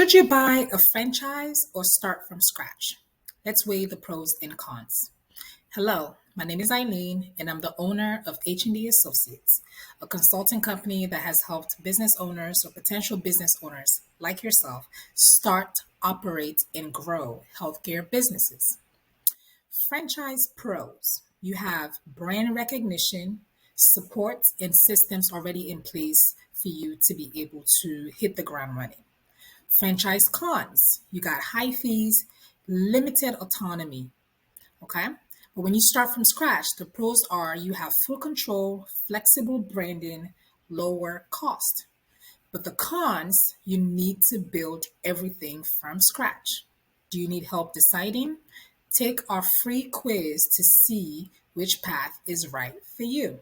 Should you buy a franchise or start from scratch? Let's weigh the pros and cons. Hello, my name is Eileen, and I'm the owner of H&D Associates, a consulting company that has helped business owners or potential business owners like yourself start, operate, and grow healthcare businesses. Franchise pros. You have brand recognition, support, and systems already in place for you to be able to hit the ground running. Franchise cons, you got high fees, limited autonomy. Okay. But when you start from scratch, the pros are you have full control, flexible branding, lower cost. But the cons, you need to build everything from scratch. Do you need help deciding? Take our free quiz to see which path is right for you.